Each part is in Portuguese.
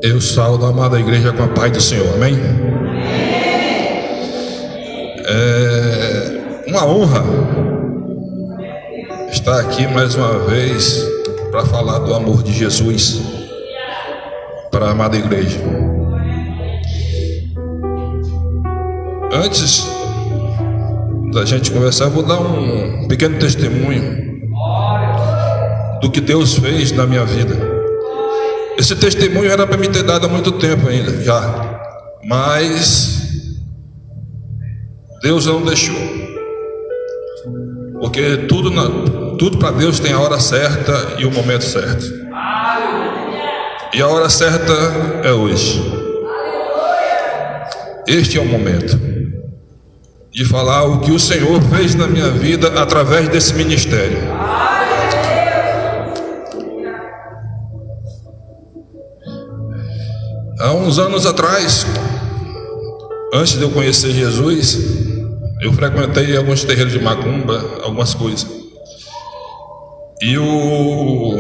Eu saúdo a amada igreja com a paz do Senhor, amém? É uma honra estar aqui mais uma vez para falar do amor de Jesus para a amada igreja. Antes da gente conversar, eu vou dar um pequeno testemunho do que Deus fez na minha vida. Esse testemunho era para me ter dado há muito tempo ainda, já, mas Deus não deixou, porque tudo para Deus tem a hora certa e o momento certo, e a hora certa é hoje. Este é o momento de falar o que o Senhor fez na minha vida através desse ministério. Há uns anos atrás, antes de eu conhecer Jesus, eu frequentei alguns terreiros de macumba, algumas coisas. E o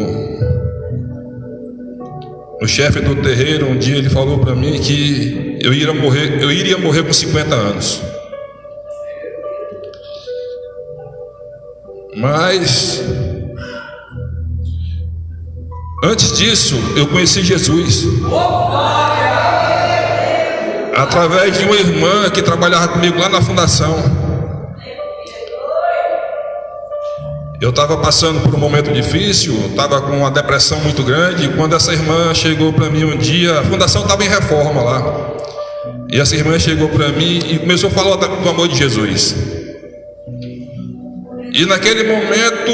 chefe do terreiro, um dia ele falou para mim que eu iria morrer com 50 anos. Mas antes disso, eu conheci Jesus através de uma irmã que trabalhava comigo lá na fundação. Eu estava passando por um momento difícil, estava com uma depressão muito grande. Quando essa irmã chegou para mim um dia, a fundação estava em reforma lá, e essa irmã chegou para mim e começou a falar do amor de Jesus. E naquele momento,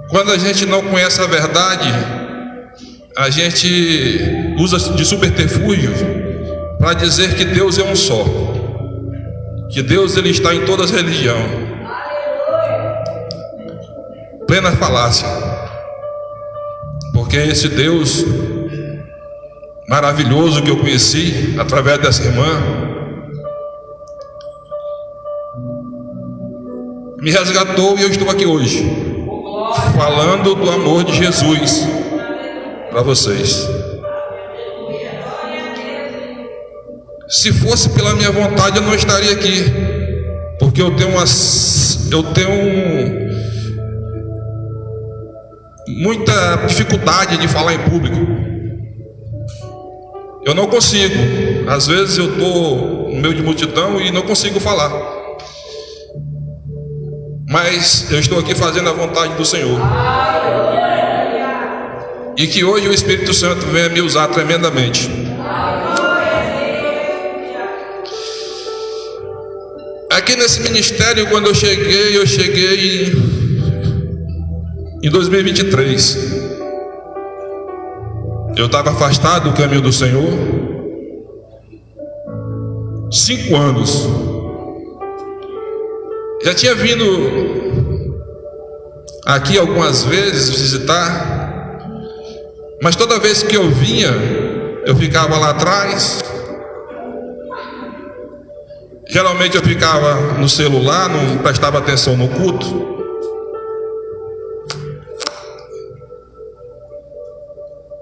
quando a gente não conhece a verdade, a gente usa de subterfúgio para dizer que Deus é um só, que Deus ele está em todas as religiões. Plena falácia, porque esse Deus maravilhoso que eu conheci através dessa irmã me resgatou, e eu estou aqui hoje falando do amor de Jesus para vocês. Se fosse pela minha vontade, eu não estaria aqui, porque eu tenho muita dificuldade de falar em público. Eu não consigo. Às vezes eu estou no meio de multidão e não consigo falar. Mas eu estou aqui fazendo a vontade do Senhor. E que hoje o Espírito Santo venha me usar tremendamente. Aqui nesse ministério, quando eu cheguei em 2023. Eu estava afastado do caminho do Senhor 5 anos. Já tinha vindo aqui algumas vezes visitar, mas toda vez que eu vinha, eu ficava lá atrás. Geralmente eu ficava no celular, não prestava atenção no culto.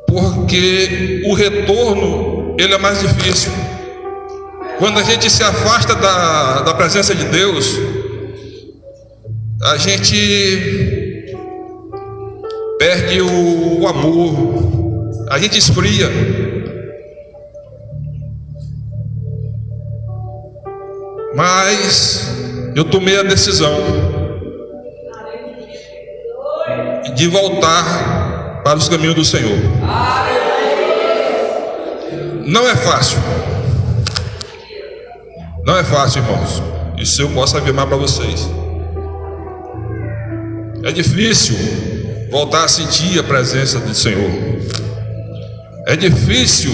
Porque o retorno, ele é mais difícil. Quando a gente se afasta da presença de Deus, a gente perde o amor, a gente esfria. Mas eu tomei a decisão de voltar para os caminhos do Senhor. Não é fácil. Não é fácil, irmãos. Isso eu posso afirmar para vocês. É difícil voltar a sentir a presença do Senhor. É difícil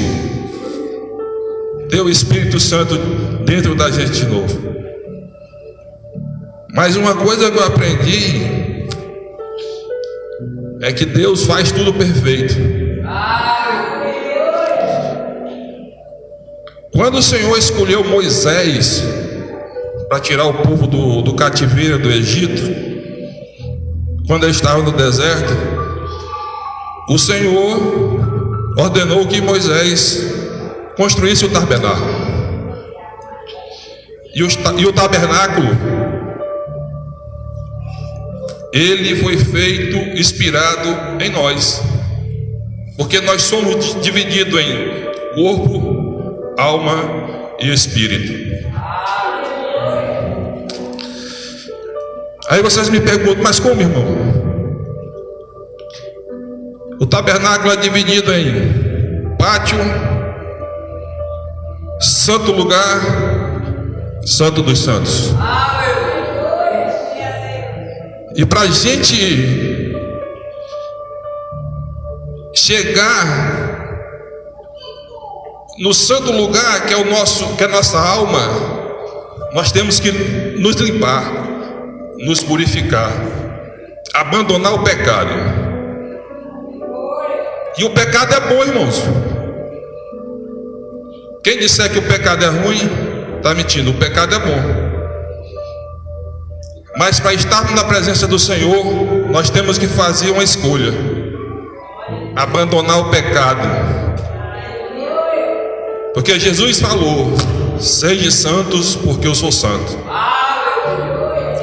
ter o Espírito Santo dentro da gente de novo. Mas uma coisa que eu aprendi é que Deus faz tudo perfeito. Quando o Senhor escolheu Moisés para tirar o povo do cativeiro do Egito, quando ele estava no deserto, o Senhor ordenou que Moisés construísse o tabernáculo. E o tabernáculo, ele foi feito inspirado em nós, porque nós somos divididos em corpo, alma e espírito. Aí vocês me perguntam, mas como, irmão? O tabernáculo é dividido em pátio, santo lugar, Santo dos Santos. E para a gente chegar no santo lugar, que é a nossa alma, nós temos que nos limpar, nos purificar, abandonar o pecado. E o pecado é bom, irmãos. Quem disser que o pecado é ruim, está mentindo. O pecado é bom. Mas para estarmos na presença do Senhor, nós temos que fazer uma escolha: abandonar o pecado. Porque Jesus falou: sede santos, porque eu sou santo.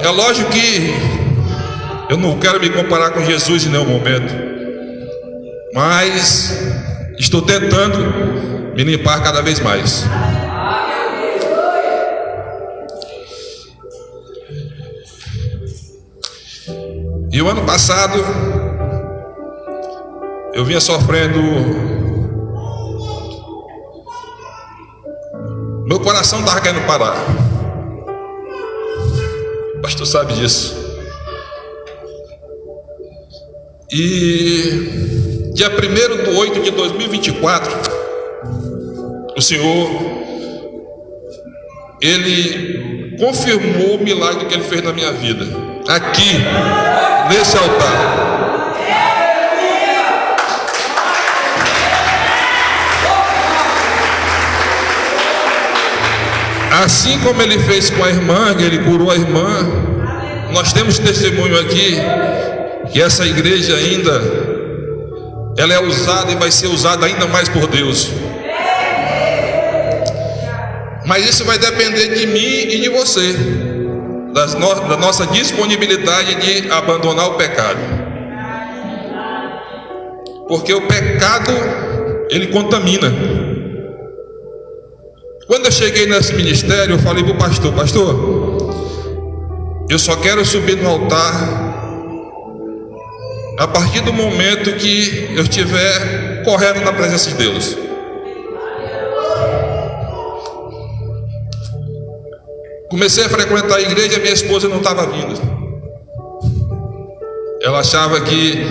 É lógico que eu não quero me comparar com Jesus em nenhum momento, mas estou tentando me limpar cada vez mais. E o ano passado eu vinha sofrendo, meu coração estava querendo parar. O pastor sabe disso. E dia 1º/8/2024, o Senhor, Ele confirmou o milagre que Ele fez na minha vida, aqui, nesse altar. Assim como Ele fez com a irmã, que Ele curou a irmã, nós temos testemunho aqui que essa igreja ainda, ela é usada e vai ser usada ainda mais por Deus. Mas isso vai depender de mim e de você, da nossa disponibilidade de abandonar o pecado. Porque o pecado, ele contamina. Quando eu cheguei nesse ministério, eu falei para o pastor: pastor, eu só quero subir no altar a partir do momento que eu estiver correndo na presença de Deus. Comecei a frequentar a igreja e minha esposa não estava vindo. Ela achava que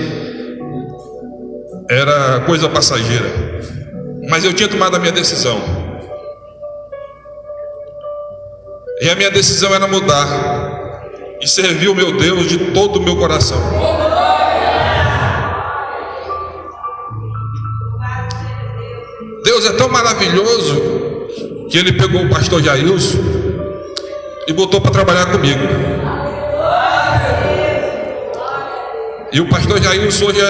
era coisa passageira. Mas eu tinha tomado a minha decisão. E a minha decisão era mudar e servir o meu Deus de todo o meu coração. Deus é tão maravilhoso que Ele pegou o pastor Jailson e botou para trabalhar comigo. E o pastor Jailson hoje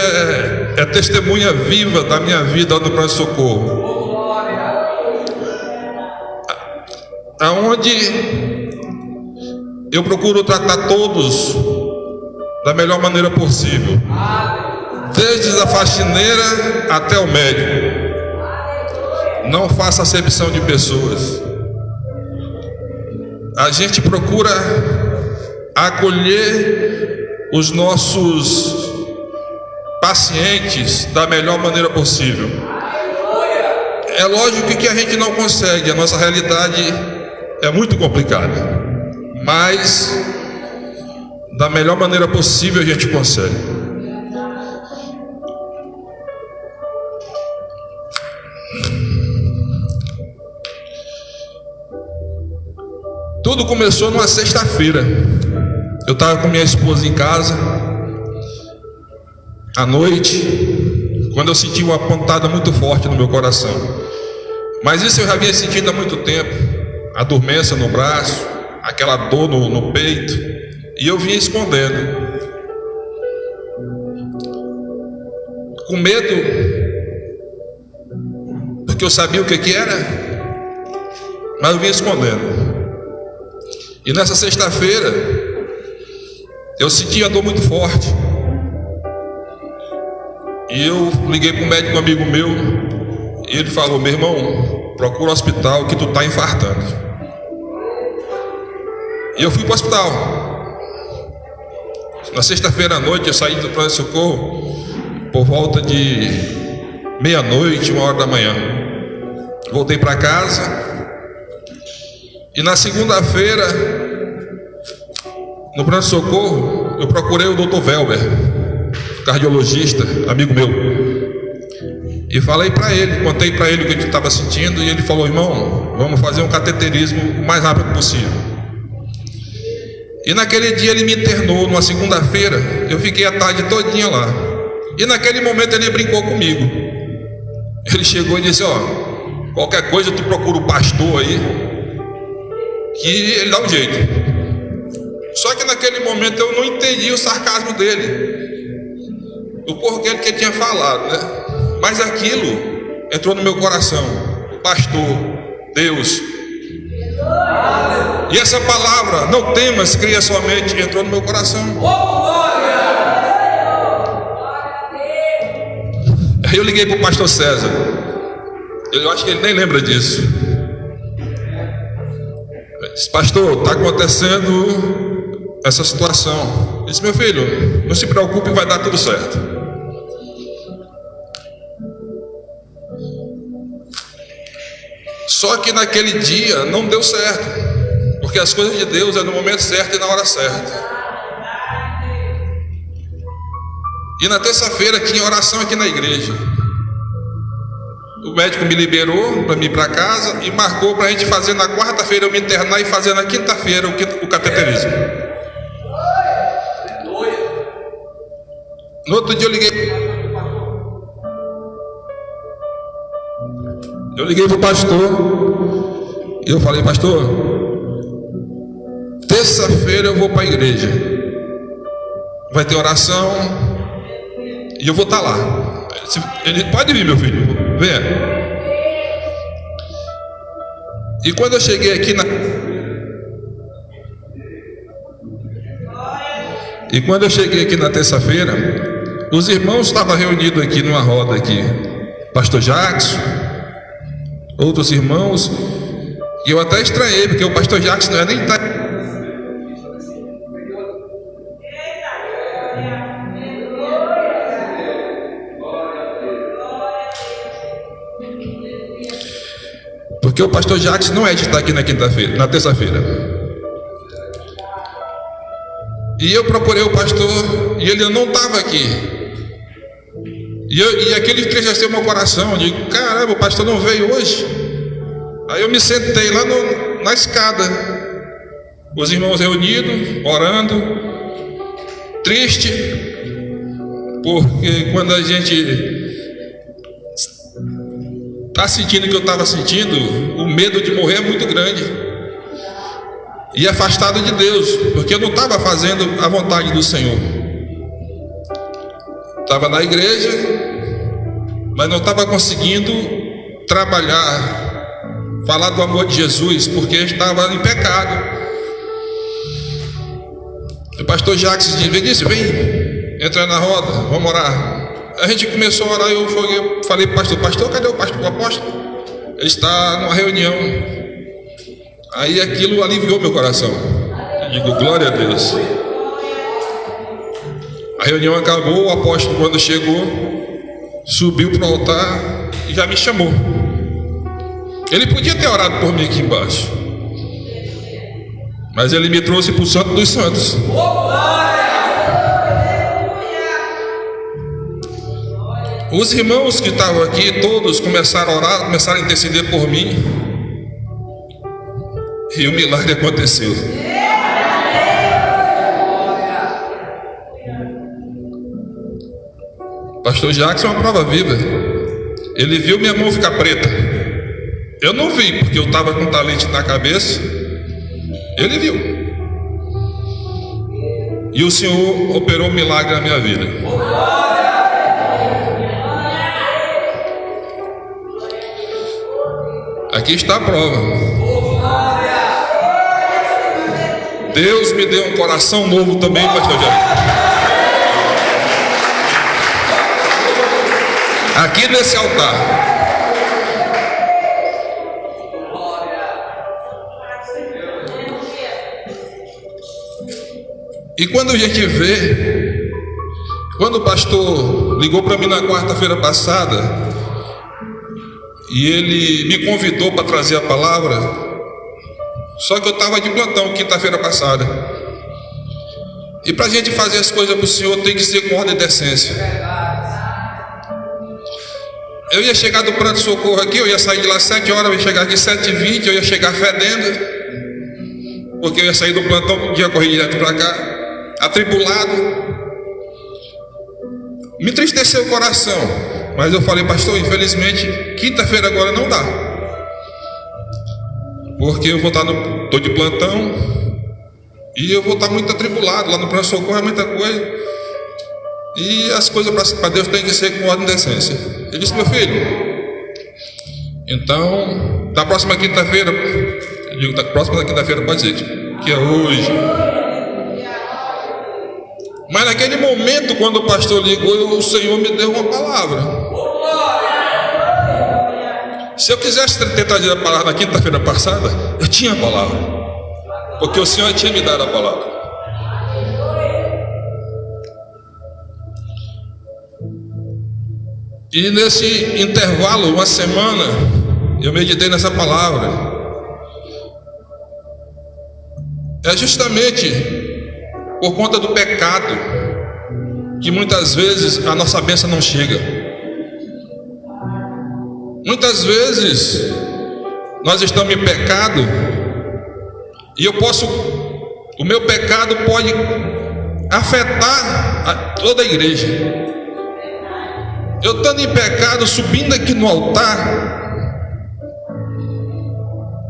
é testemunha viva da minha vida no pronto-socorro, aonde eu procuro tratar todos da melhor maneira possível, desde a faxineira até o médico. Não faça acepção de pessoas. A gente procura acolher os nossos pacientes da melhor maneira possível. É lógico que a gente não consegue, a nossa realidade é muito complicada, mas da melhor maneira possível a gente consegue. Tudo começou numa sexta-feira. Eu estava com minha esposa em casa à noite, quando eu senti uma pontada muito forte no meu coração. Mas isso eu já havia sentido há muito tempo, a dormência no braço, aquela dor no peito, e eu vinha escondendo, com medo porque eu sabia o que era, mas eu vinha escondendo. E nessa sexta-feira, eu senti a dor muito forte. E eu liguei para um médico amigo meu, e ele falou: meu irmão, procura o hospital que tu está infartando. E eu fui para o hospital. Na sexta-feira à noite, eu saí do pronto-socorro por volta de meia-noite, 1h da manhã. Voltei para casa. E na segunda-feira, no pronto-socorro, eu procurei o Dr. Velber, cardiologista, amigo meu. E falei para ele, contei para ele o que eu estava sentindo. E ele falou: irmão, vamos fazer um cateterismo o mais rápido possível. E naquele dia ele me internou, numa segunda-feira. Eu fiquei a tarde todinha lá. E naquele momento ele brincou comigo. Ele chegou e disse: ó, qualquer coisa tu procura o pastor aí, que ele dá um jeito. Só que naquele momento eu não entendi o sarcasmo dele, o porquê que ele tinha falado, né? Mas aquilo entrou no meu coração. Pastor, Deus. E essa palavra, não temas, cria somente, entrou no meu coração. Aí eu liguei para o pastor César. Eu acho que ele nem lembra disso. Eu disse: pastor, está acontecendo essa situação. Ele disse: meu filho, não se preocupe, vai dar tudo certo. Só que naquele dia não deu certo. Porque as coisas de Deus é no momento certo e na hora certa. E na terça-feira tinha oração aqui na igreja. O médico me liberou para mim ir para casa e marcou para a gente fazer na quarta-feira, eu me internar, e fazer na quinta-feira o cateterismo. No outro dia eu liguei para o pastor e eu falei: pastor, terça-feira eu vou para a igreja, vai ter oração e eu vou estar lá. Ele: pode vir, meu filho, venha. E quando eu cheguei aqui na terça-feira, os irmãos estavam reunidos aqui numa roda aqui, pastor Jackson, outros irmãos, e eu até estranhei, porque o pastor Jackson não é nem porque o pastor Jackson não é de estar aqui na quinta-feira, na terça-feira. E eu procurei o pastor e ele não estava aqui. E aquele entristeceu meu coração. Eu digo: caramba, o pastor não veio hoje. Aí eu me sentei lá na escada, os irmãos reunidos, orando, triste, porque quando a gente está sentindo o que eu estava sentindo, o medo de morrer é muito grande. E afastado de Deus, porque eu não estava fazendo a vontade do Senhor. Estava na igreja, mas não estava conseguindo trabalhar, falar do amor de Jesus, porque estava em pecado. O pastor Jackson disse: vem, entra na roda, vamos orar. A gente começou a orar e eu falei para o pastor: cadê o pastor, o apóstolo? Ele está numa reunião. Aí aquilo aliviou meu coração. Eu digo: glória a Deus. A reunião acabou, o apóstolo, quando chegou, subiu para o altar e já me chamou. Ele podia ter orado por mim aqui embaixo, mas ele me trouxe para o Santo dos Santos. Os irmãos que estavam aqui, todos começaram a orar, começaram a interceder por mim, e o milagre aconteceu. Pastor Jackson é uma prova viva. Ele viu minha mão ficar preta. Eu não vi, porque eu estava com talento na cabeça. Ele viu. E o Senhor operou um milagre na minha vida. Aqui está a prova. Deus me deu um coração novo também, pastor Jair. Aqui nesse altar. E quando a gente vê, quando o pastor ligou para mim na quarta-feira passada, e ele me convidou para trazer a palavra, só que eu estava de plantão quinta-feira passada. E para a gente fazer as coisas para o Senhor tem que ser com ordem e decência. Eu ia chegar do pronto-socorro aqui, eu ia sair de lá 7 horas, eu ia chegar aqui 7h20, eu ia chegar fedendo, porque eu ia sair do plantão, ia correr direto para cá, atribulado. Me entristeceu o coração, mas eu falei, pastor, infelizmente quinta-feira agora não dá, porque eu vou estar estou de plantão e eu vou estar muito atribulado. Lá no pronto-socorro é muita coisa, e as coisas para Deus tem que ser com ordem e decência. Ele disse, meu filho, então da próxima quinta-feira, eu digo, da próxima quinta-feira pode ser que é hoje. Mas naquele momento, quando o pastor ligou, o Senhor me deu uma palavra. Se eu quisesse ter trazido a palavra na quinta-feira passada, eu tinha a palavra, porque o Senhor tinha me dado a palavra. E nesse intervalo, uma semana, eu meditei nessa palavra. É justamente por conta do pecado que muitas vezes a nossa bênção não chega. Muitas vezes nós estamos em pecado e o meu pecado pode afetar toda a igreja. Eu estando em pecado, subindo aqui no altar,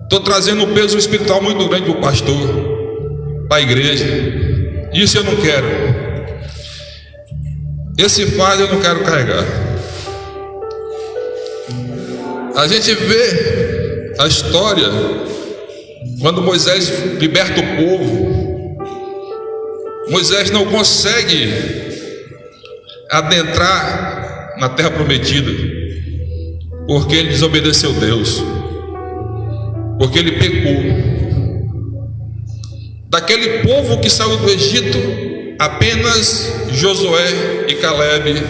estou trazendo um peso espiritual muito grande para o pastor, para a igreja. Isso eu não quero. Esse fardo eu não quero carregar. A gente vê a história quando Moisés liberta o povo. Moisés não consegue adentrar na terra prometida porque ele desobedeceu a Deus, porque ele pecou. Daquele povo que saiu do Egito, apenas Josué e Caleb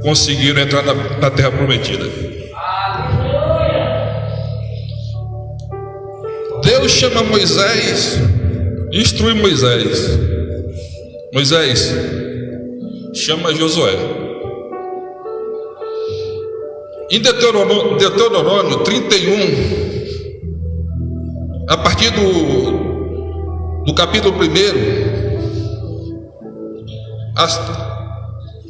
conseguiram entrar na terra prometida. Deus chama Moisés, instrui Moisés. Moisés, chama Josué. Em Deuteronômio 31, a partir do capítulo 1, as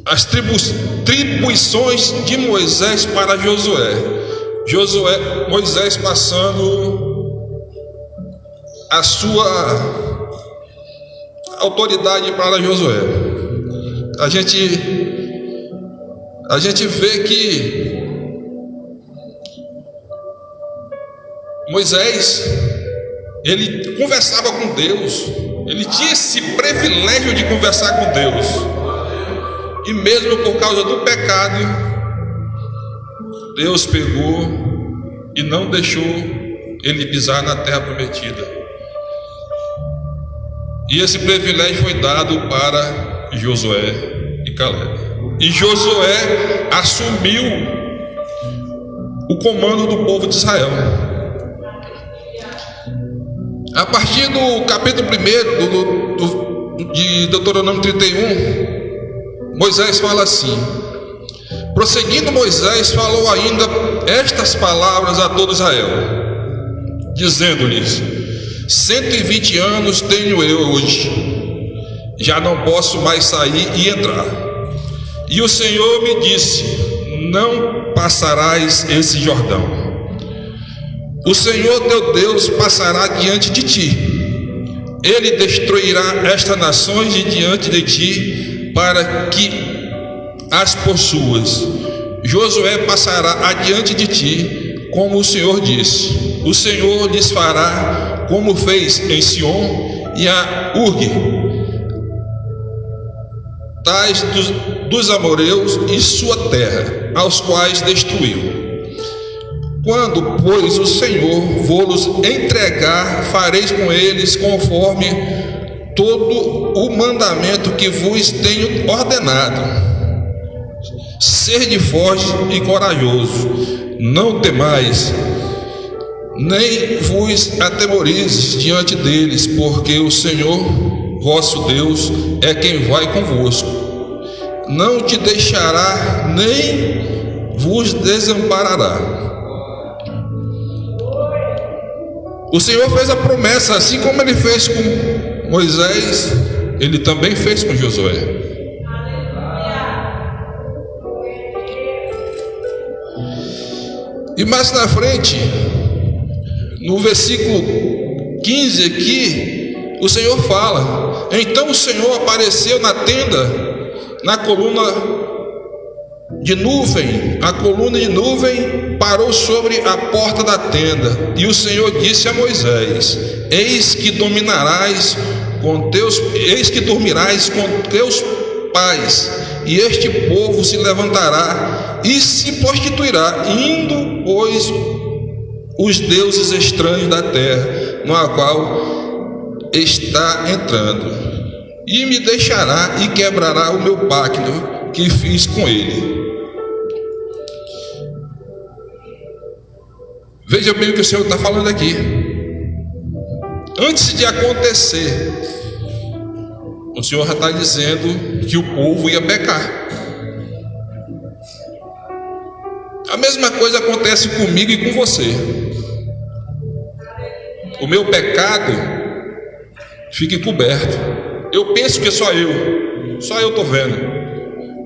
atribuições de Moisés para Josué. Moisés passando a sua autoridade para Josué. A gente vê que Moisés, ele conversava com Deus, ele tinha esse privilégio de conversar com Deus, e mesmo por causa do pecado, Deus pegou e não deixou ele pisar na terra prometida. E esse privilégio foi dado para Josué e Caleb. E Josué assumiu o comando do povo de Israel. A partir do capítulo 1 de Deuteronômio 31, Moisés fala assim: prosseguindo, Moisés falou ainda estas palavras a todo Israel, dizendo-lhes: 120 anos tenho eu hoje, já não posso mais sair e entrar. E o Senhor me disse: não passarás esse Jordão. O Senhor teu Deus passará diante de ti. Ele destruirá estas nações de diante de ti, para que as possuas. Josué passará adiante de ti como o Senhor disse. O Senhor lhes fará como fez em Sion e a Urgue, tais dos amoreus e sua terra, aos quais destruiu. Quando, pois, o Senhor vos entregar, fareis com eles conforme todo o mandamento que vos tenho ordenado. Sede forte e corajoso, não temais, nem vos atemorizes diante deles, porque o Senhor vosso Deus é quem vai convosco. Não te deixará, nem vos desamparará. O Senhor fez a promessa, assim como ele fez com Moisés, ele também fez com Josué. E mais na frente, no versículo 15 aqui, o Senhor fala: então o Senhor apareceu na tenda, na coluna de nuvem. A coluna de nuvem parou sobre a porta da tenda, e o Senhor disse a Moisés: eis que dormirás com teus pais, e este povo se levantará e se prostituirá, indo, pois, os deuses estranhos da terra, no qual está entrando, e me deixará e quebrará o meu pacto que fiz com ele. Veja bem o que o Senhor está falando aqui. Antes de acontecer, o Senhor já está dizendo que o povo ia pecar. A mesma coisa acontece comigo e com você. O meu pecado fica encoberto. Eu penso que é só eu estou vendo,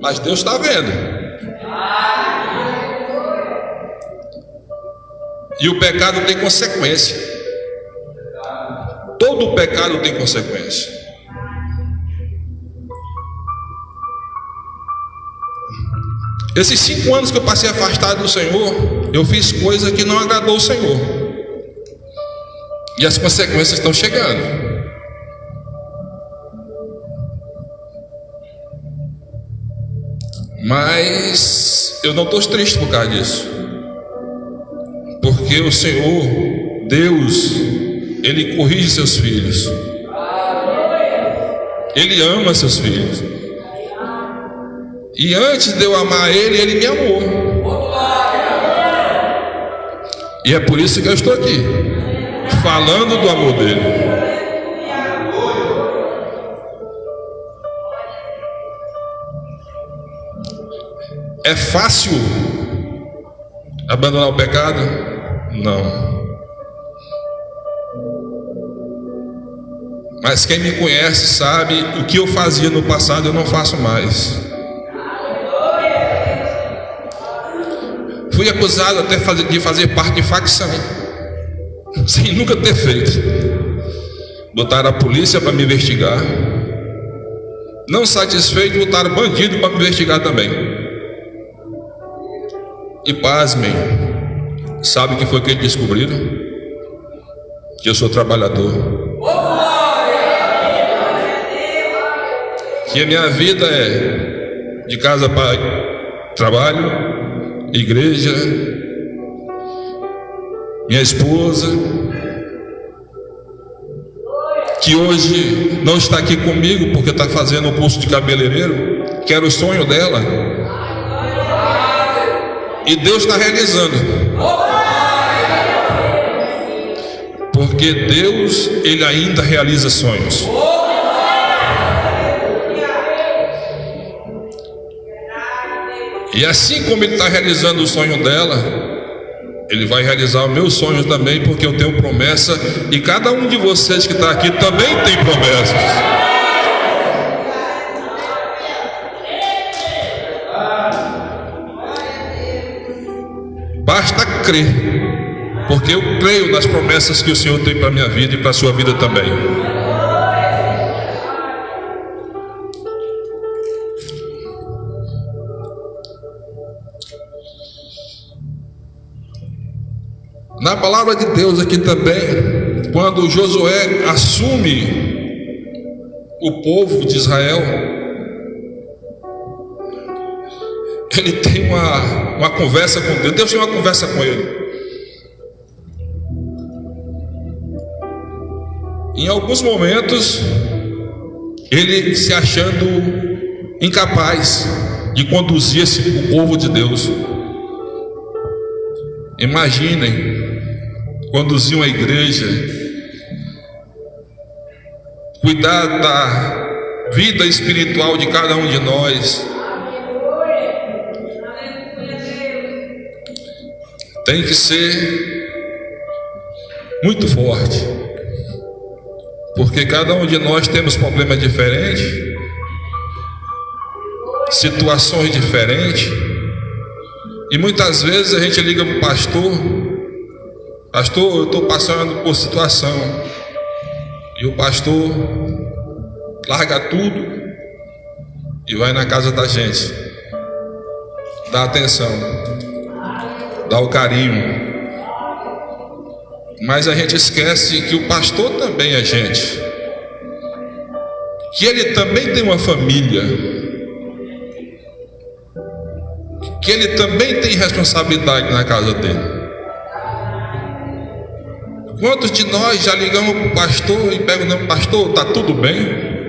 mas Deus está vendo. E o pecado tem consequência. Todo pecado tem consequência. Esses 5 anos que eu passei afastado do Senhor, eu fiz coisa que não agradou o Senhor, e as consequências estão chegando. Mas eu não estou triste por causa disso, porque o Senhor, Deus, Ele corrige seus filhos, Ele ama seus filhos. E antes de eu amar Ele, Ele me amou. E é por isso que eu estou aqui, falando do amor dele. É fácil abandonar o pecado? Não. Mas quem me conhece sabe o que eu fazia no passado eu não faço mais. Fui acusado até de fazer parte de facção, sem nunca ter feito. Botaram a polícia para me investigar. Não satisfeito, botaram bandido para me investigar também. E pasmem, sabe o que foi que eles descobriram? Que eu sou trabalhador, que a minha vida é de casa para trabalho, igreja, minha esposa, que hoje não está aqui comigo porque está fazendo um curso de cabeleireiro, que era o sonho dela, e Deus está realizando, porque Deus, Ele ainda realiza sonhos. E assim como Ele está realizando o sonho dela, Ele vai realizar os meus sonhos também, porque eu tenho promessa, e cada um de vocês que está aqui também tem promessas. Basta crer, porque eu creio nas promessas que o Senhor tem para a minha vida e para a sua vida também. Na palavra de Deus aqui também, quando Josué assume o povo de Israel, ele tem uma conversa com Deus. Deus tem uma conversa com ele. Em alguns momentos, ele se achando incapaz de conduzir o povo de Deus. Imaginem conduzir uma igreja, cuidar da vida espiritual de cada um de nós. Tem que ser muito forte, porque cada um de nós temos problemas diferentes, situações diferentes, e muitas vezes a gente liga para o pastor: pastor, eu estou passando por situação, e o pastor larga tudo e vai na casa da gente, dá atenção, dá o carinho. Mas a gente esquece que o pastor também é gente, que ele também tem uma família, que ele também tem responsabilidade na casa dele. Quantos de nós já ligamos para o pastor e perguntamos: pastor, está tudo bem?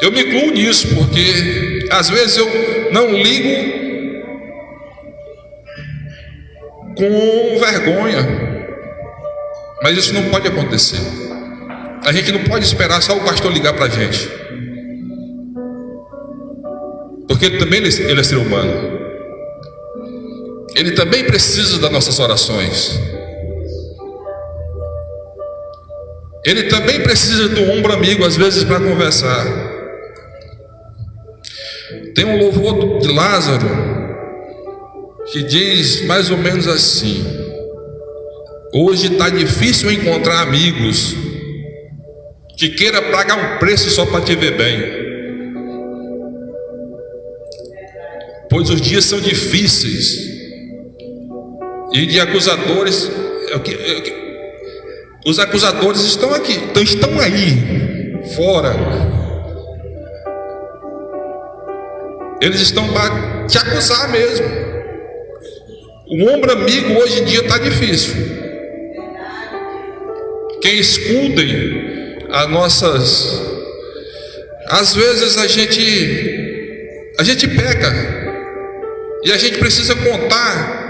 Eu me incluo nisso, porque às vezes eu não ligo com vergonha. Mas isso não pode acontecer. A gente não pode esperar só o pastor ligar para a gente, porque também ele é ser humano. Ele também precisa das nossas orações. Ele também precisa do ombro amigo, às vezes, para conversar. Tem um louvor de Lázaro que diz mais ou menos assim: hoje está difícil encontrar amigos que queira pagar um preço só para te ver bem, pois os dias são difíceis e de acusadores. Os acusadores estão aqui, estão aí fora. Eles estão para te acusar mesmo. O ombro amigo hoje em dia está difícil. Quem escondem as nossas... Às vezes a gente peca e a gente precisa contar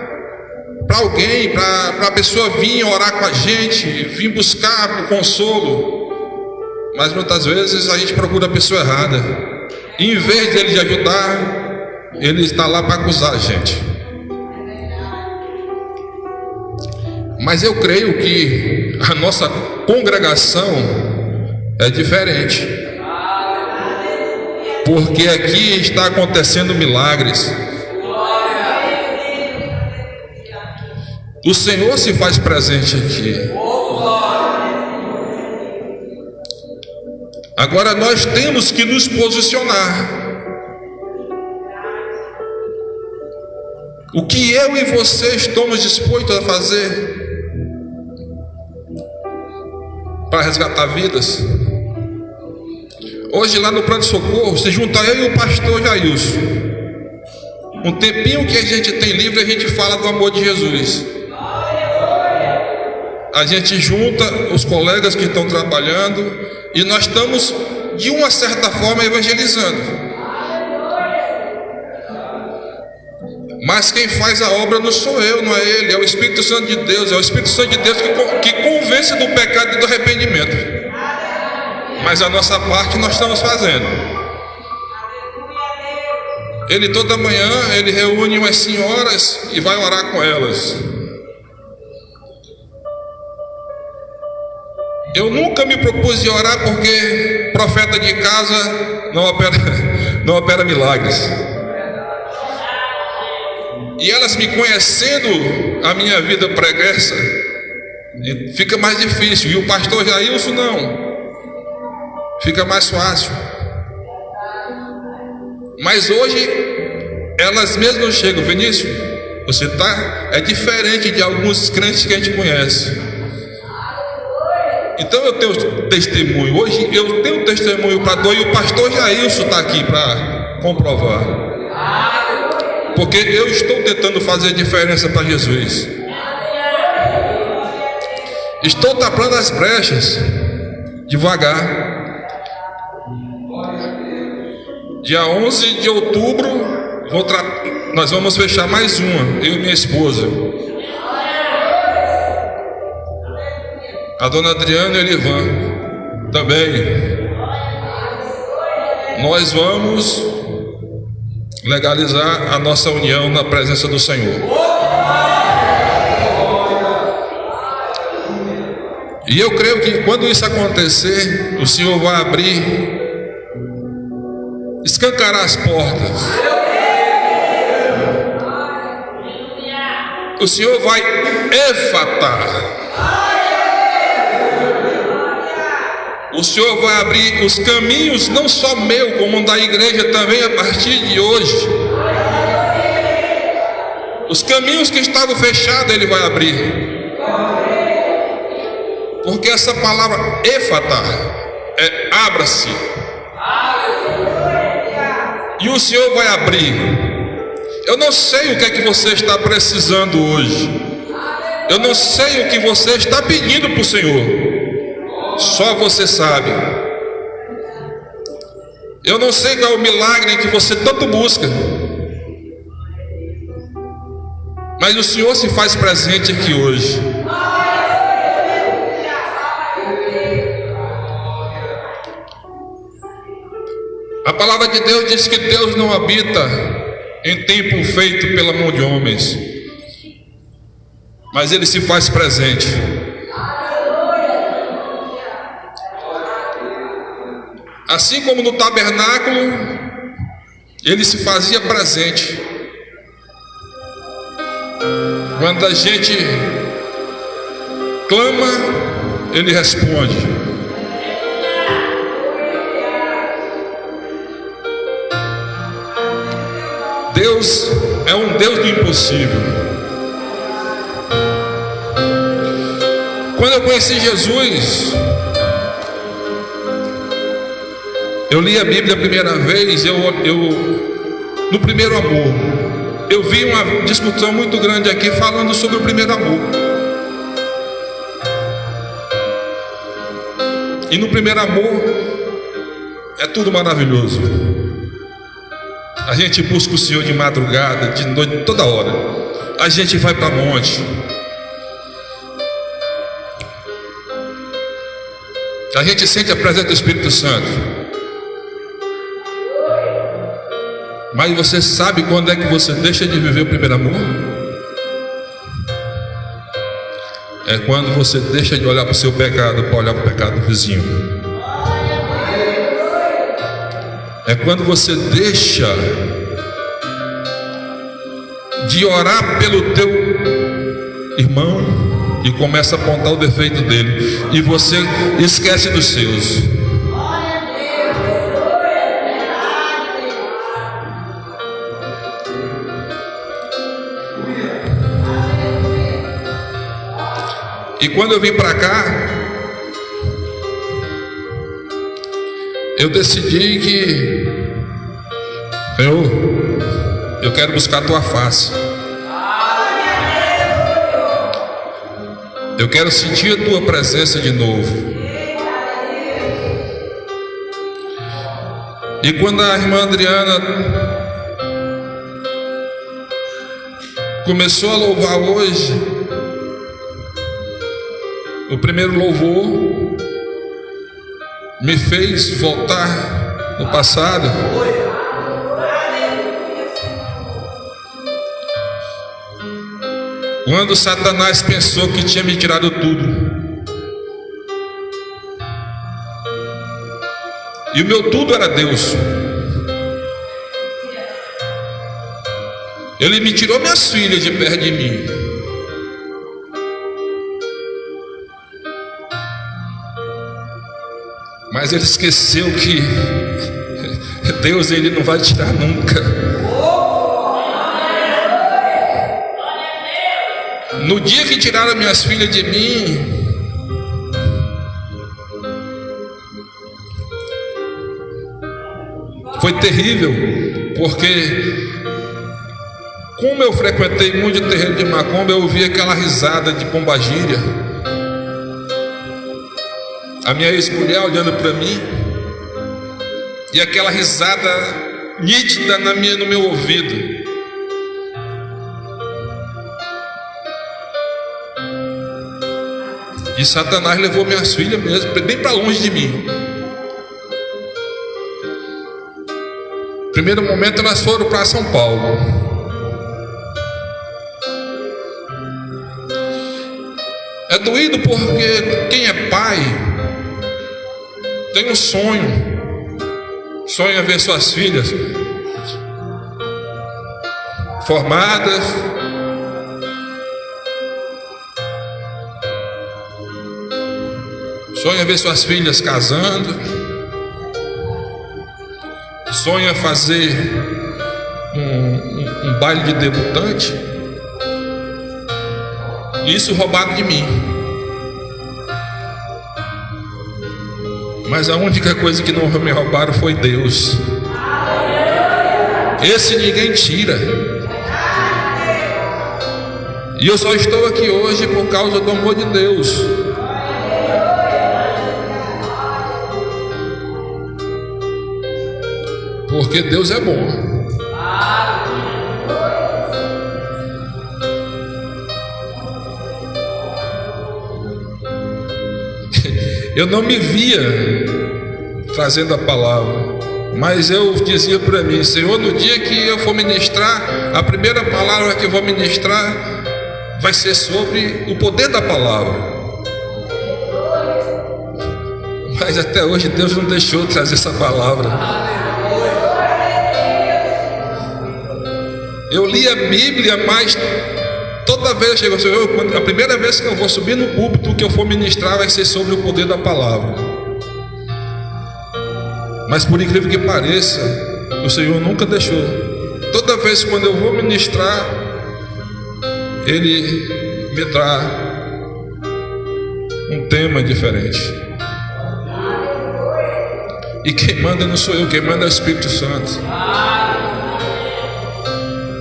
para alguém, para a pessoa vir orar com a gente, vir buscar o consolo. Mas muitas vezes a gente procura a pessoa errada, e em vez dele de ajudar, ele está lá para acusar a gente. Mas eu creio que a nossa congregação é diferente, porque aqui está acontecendo milagres. O Senhor se faz presente aqui. Agora nós temos que nos posicionar. O que eu e você estamos dispostos a fazer para resgatar vidas? Hoje lá no pronto-socorro se junta eu e o pastor Jailson. Um tempinho que a gente tem livre, a gente fala do amor de Jesus. A gente junta os colegas que estão trabalhando e nós estamos, de uma certa forma, evangelizando. Mas quem faz a obra não sou eu, não é ele, é o Espírito Santo de Deus. É o Espírito Santo de Deus que convence do pecado e do arrependimento. Mas a nossa parte nós estamos fazendo. Ele toda manhã, ele reúne umas senhoras e vai orar com elas. Eu nunca me propus de orar, porque profeta de casa não opera milagres. E elas me conhecendo a minha vida pregressa, fica mais difícil. E o pastor Jailson não, fica mais fácil. Mas hoje elas mesmas chegam: Vinícius, Você é diferente de alguns crentes que a gente conhece. Então eu tenho testemunho. Hoje eu tenho testemunho para dois, e o pastor Jailson está aqui para comprovar. Porque eu estou tentando fazer diferença para Jesus. Estou tapando as brechas devagar. Dia 11 de outubro nós vamos fechar mais uma, eu e minha esposa, a dona Adriana e o Elivan também. Nós vamos legalizar a nossa união na presença do Senhor. E eu creio que quando isso acontecer, o Senhor vai abrir, escancarar as portas. O Senhor vai efatar. O Senhor vai abrir os caminhos, não só meu, como da igreja também, a partir de hoje. Os caminhos que estavam fechados, Ele vai abrir. Porque essa palavra efatar é abra-se. E o Senhor vai abrir. Eu não sei o que é que você está precisando hoje. Eu não sei o que você está pedindo para o Senhor. Só você sabe. Eu não sei qual é o milagre que você tanto busca. Mas o Senhor se faz presente aqui hoje. A palavra de Deus diz que Deus não habita em templo feito pela mão de homens, mas Ele se faz presente. Assim como no tabernáculo Ele se fazia presente. Quando a gente clama, Ele responde. Deus é um Deus do impossível. Quando eu conheci Jesus, eu li a Bíblia a primeira vez, no primeiro amor. Eu vi uma discussão muito grande aqui falando sobre o primeiro amor. E no primeiro amor é tudo maravilhoso. A gente busca o Senhor de madrugada, de noite, toda hora. A gente vai para monte. A gente sente a presença do Espírito Santo. Mas você sabe quando é que você deixa de viver o primeiro amor? É quando você deixa de olhar para o seu pecado para olhar para o pecado do vizinho. É quando você deixa de orar pelo teu irmão e começa a apontar o defeito dele, e você esquece dos seus. E quando eu vim para cá, eu decidi que, Senhor, eu quero buscar a tua face. Eu quero sentir a tua presença de novo. E quando a irmã Adriana começou a louvar hoje, o primeiro louvor me fez voltar no passado. Quando Satanás pensou que tinha me tirado tudo, e o meu tudo era Deus. Ele me tirou minhas filhas de perto de mim. Mas ele esqueceu que Deus, ele não vai tirar nunca. No dia que tiraram minhas filhas de mim, foi terrível, porque como eu frequentei muito o terreiro de macumba, eu ouvi aquela risada de pombagíria. A minha ex-mulher olhando para mim, e aquela risada nítida no meu ouvido. E Satanás levou minhas filhas mesmo, bem para longe de mim. Primeiro momento elas foram para São Paulo. É doído porque quem é pai tem um sonho. Sonha ver suas filhas formadas, sonha ver suas filhas casando, sonha fazer um baile de debutante. Isso roubado de mim. Mas a única coisa que não me roubaram foi Deus. Esse ninguém tira. E eu só estou aqui hoje por causa do amor de Deus. Porque Deus é bom. Eu não me via trazendo a palavra, mas eu dizia para mim: Senhor, no dia que eu for ministrar, a primeira palavra que eu vou ministrar vai ser sobre o poder da palavra. Mas até hoje Deus não deixou trazer essa palavra. Eu li a Bíblia, mas toda vez chegou, Senhor, a primeira vez que eu vou subir no púlpito, que eu for ministrar vai ser sobre o poder da palavra. Mas por incrível que pareça, o Senhor nunca deixou. Toda vez quando eu vou ministrar, Ele me traz um tema diferente. E quem manda não sou eu, quem manda é o Espírito Santo.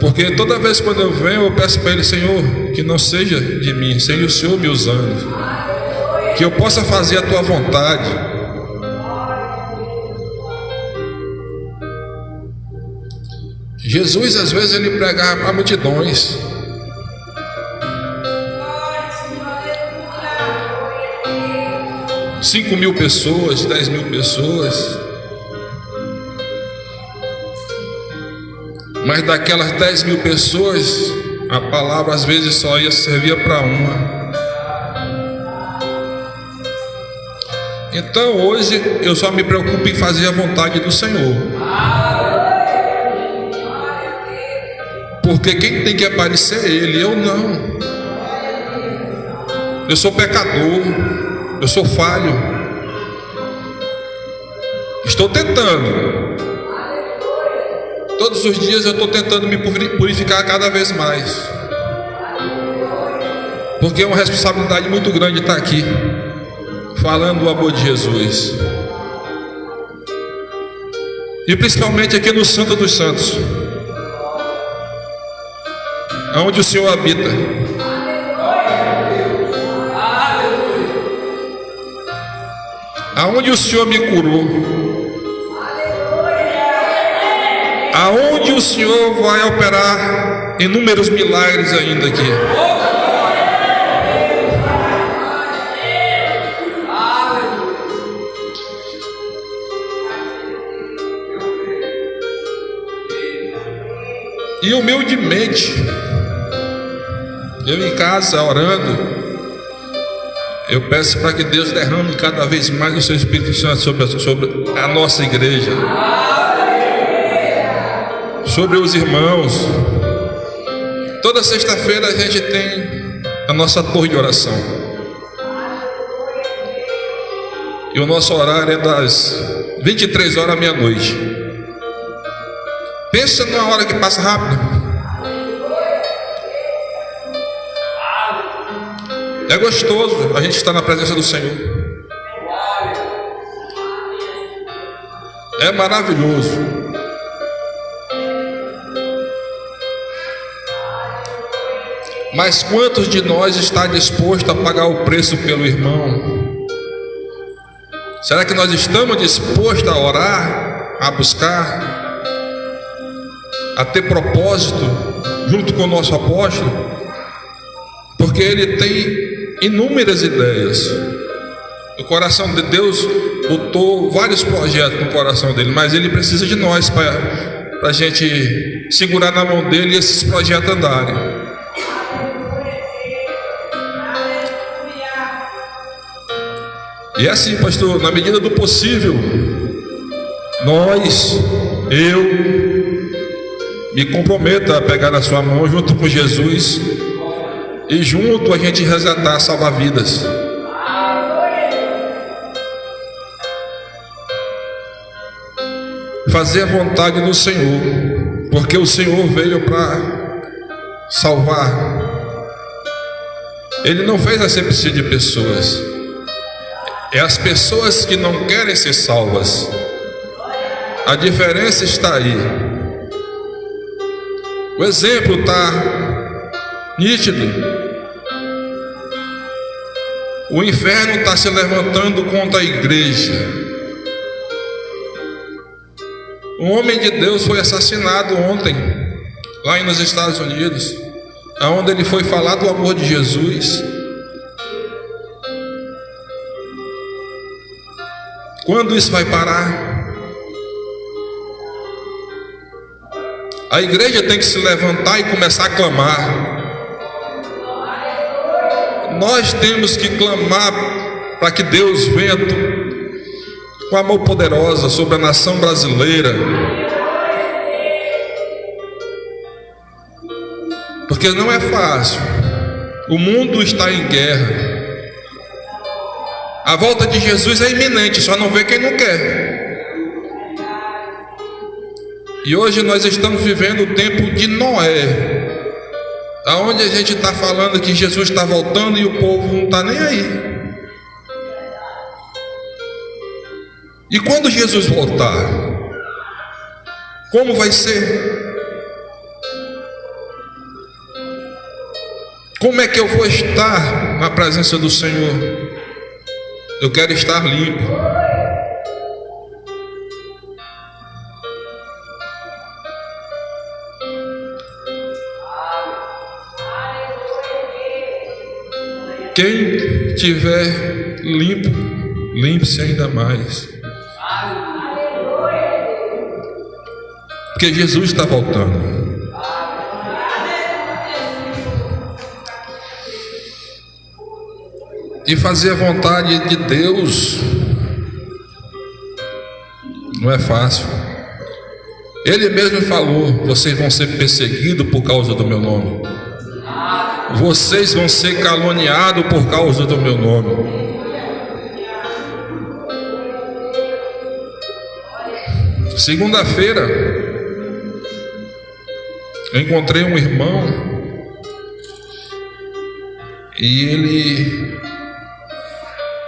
Porque toda vez quando eu venho, eu peço para Ele: Senhor, que não seja de mim, seja o Senhor me usando, que eu possa fazer a Tua vontade. Jesus, às vezes, Ele pregava para multidões. – 5.000 pessoas, 10.000 pessoas. Mas daquelas 10.000 pessoas, a palavra às vezes só ia servir para uma. Então hoje eu só me preocupo em fazer a vontade do Senhor. Porque quem tem que aparecer é Ele, eu não. Eu sou pecador, eu sou falho. Estou tentando. Todos os dias eu estou tentando me purificar cada vez mais. Porque é uma responsabilidade muito grande estar aqui falando do amor de Jesus. E principalmente aqui no Santo dos Santos, aonde o Senhor habita. Aonde o Senhor me curou. Aonde o Senhor vai operar inúmeros milagres ainda aqui. E humildemente, eu em casa orando, eu peço para que Deus derrame cada vez mais o seu Espírito Santo sobre a nossa igreja, sobre os irmãos. Toda sexta-feira a gente tem a nossa torre de oração. E o nosso horário é das 23 horas à meia-noite. Pensa numa hora que passa rápido. É gostoso a gente estar na presença do Senhor. É maravilhoso. Mas quantos de nós está disposto a pagar o preço pelo irmão? Será que nós estamos dispostos a orar, a buscar, a ter propósito junto com o nosso apóstolo? Porque ele tem inúmeras ideias. O coração de Deus botou vários projetos no coração dele, mas ele precisa de nós para a gente segurar na mão dele e esses projetos andarem. E é assim, pastor, na medida do possível, eu me comprometo a pegar na sua mão junto com Jesus e junto a gente resgatar, salvar vidas. Fazer a vontade do Senhor, porque o Senhor veio para salvar. Ele não fez acepção de pessoas. É as pessoas que não querem ser salvas. A diferença está aí. O exemplo está nítido. O inferno está se levantando contra a igreja. Um homem de Deus foi assassinado ontem, lá nos Estados Unidos, onde ele foi falar do amor de Jesus. Quando isso vai parar? A igreja tem que se levantar e começar a clamar. Nós temos que clamar para que Deus venha com amor poderosa sobre a nação brasileira. Porque não é fácil. O mundo está em guerra. A volta de Jesus é iminente, só não vê quem não quer. E hoje nós estamos vivendo o tempo de Noé, aonde a gente está falando que Jesus está voltando e o povo não está nem aí. E quando Jesus voltar, como vai ser? Como é que eu vou estar na presença do Senhor? Eu quero estar limpo. Quem tiver limpo, limpe-se ainda mais. Porque Jesus está voltando. E fazer a vontade de Deus não é fácil. Ele mesmo falou: vocês vão ser perseguidos por causa do meu nome. Vocês vão ser caluniados por causa do meu nome. Segunda-feira, eu encontrei um irmão e ele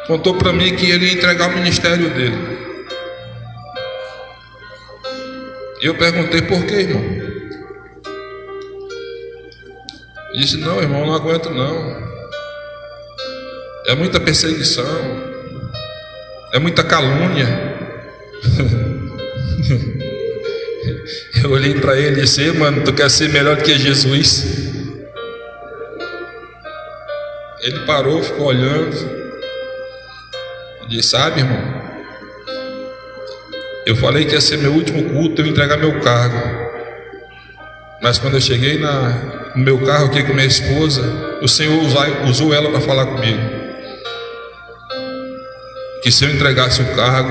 contou para mim que ele ia entregar o ministério dele. E eu perguntei: por que, irmão? Ele disse: não, irmão, não aguento não. É muita perseguição, é muita calúnia. Eu olhei para ele e disse: mano, tu quer ser melhor do que Jesus? Ele parou, ficou olhando. Disse: sabe, irmão, eu falei que ia ser meu último culto, eu ia entregar meu cargo. Mas quando eu cheguei no meu carro aqui com minha esposa, o Senhor usou ela para falar comigo. Que se eu entregasse o cargo,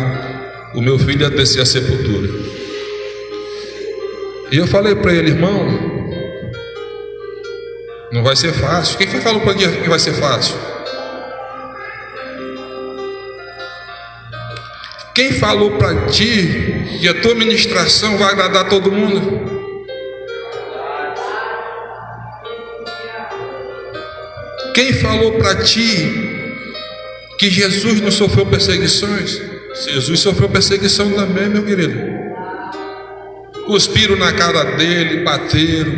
o meu filho ia descer a sepultura. E eu falei para ele: irmão, não vai ser fácil. Quem foi falou para ele que vai ser fácil? Quem falou para ti que a tua ministração vai agradar todo mundo? Quem falou para ti que Jesus não sofreu perseguições? Jesus sofreu perseguição também, meu querido. Cuspiram na cara dele, bateram,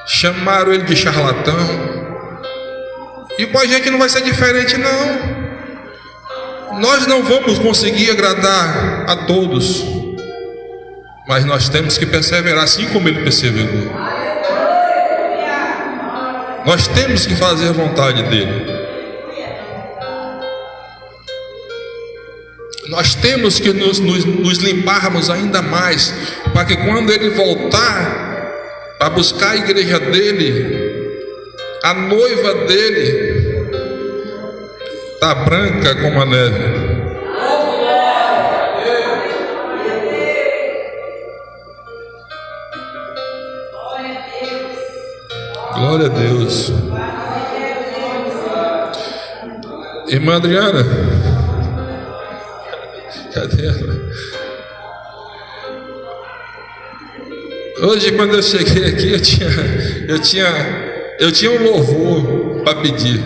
chamaram ele de charlatão. E com a gente não vai ser diferente, não. Nós não vamos conseguir agradar a todos, mas nós temos que perseverar assim como ele perseverou. Nós temos que fazer a vontade dele. Nós temos que nos limparmos ainda mais, para que quando ele voltar para buscar a igreja dele, a noiva dele está branca como a neve. Glória a Deus. Irmã Adriana, cadê ela? Hoje, quando eu cheguei aqui, eu tinha um louvor para pedir,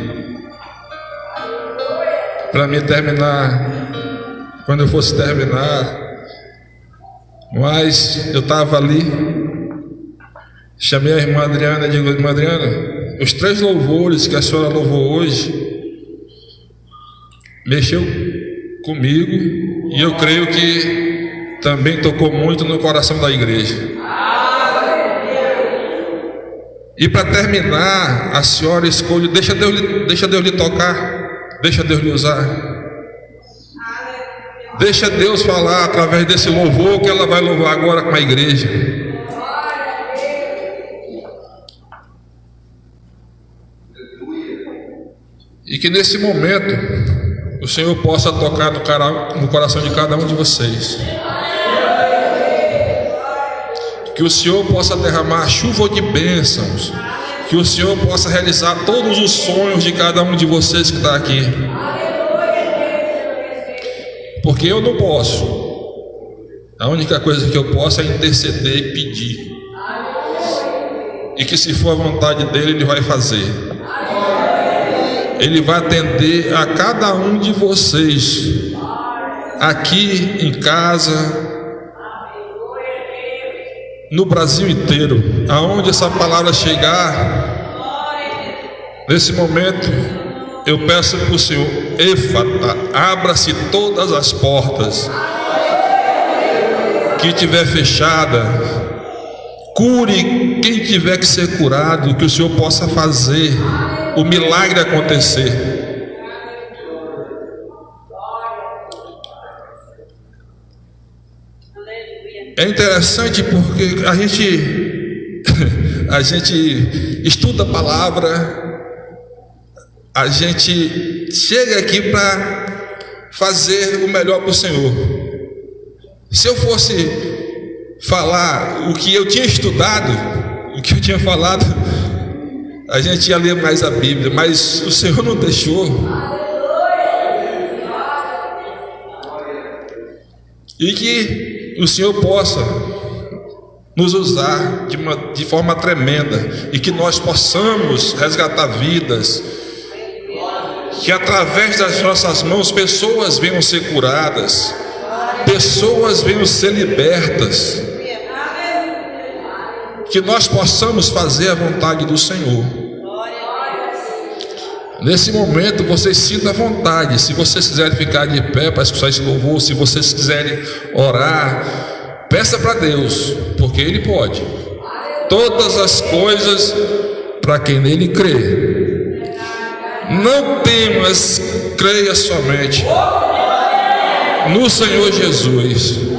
para me terminar, quando eu fosse terminar, mas eu estava ali. Chamei a irmã Adriana e digo: irmã Adriana, os 3 louvores que a senhora louvou hoje mexeu comigo, e eu creio que também tocou muito no coração da igreja. E para terminar, a senhora escolhe, deixa Deus lhe tocar, deixa Deus lhe usar, deixa Deus falar através desse louvor que ela vai louvar agora com a igreja. E que nesse momento o Senhor possa tocar no coração de cada um de vocês. Que o Senhor possa derramar chuva de bênçãos. Que o Senhor possa realizar todos os sonhos de cada um de vocês que está aqui. Porque eu não posso. A única coisa que eu posso é interceder e pedir. E que se for a vontade dele, ele vai fazer. Ele vai atender a cada um de vocês, aqui em casa, no Brasil inteiro, aonde essa palavra chegar. Nesse momento, eu peço para o Senhor: Éfata, abra-se todas as portas que tiver fechada, cure quem tiver que ser curado, que o Senhor possa fazer o milagre acontecer. É interessante porque a gente estuda a palavra, a gente chega aqui para fazer o melhor para o Senhor. Se eu fosse falar o que eu tinha estudado, o que eu tinha falado, a gente ia ler mais a Bíblia, mas o Senhor não deixou. E que o Senhor possa nos usar de forma tremenda, e que nós possamos resgatar vidas, que através das nossas mãos pessoas venham ser curadas, pessoas venham ser libertas, que nós possamos fazer a vontade do Senhor. Nesse momento vocês sintam a vontade. Se vocês quiserem ficar de pé para escutar esse louvor, se vocês quiserem orar, peça para Deus, porque Ele pode todas as coisas para quem nele crê. Não temas, creia somente no Senhor Jesus.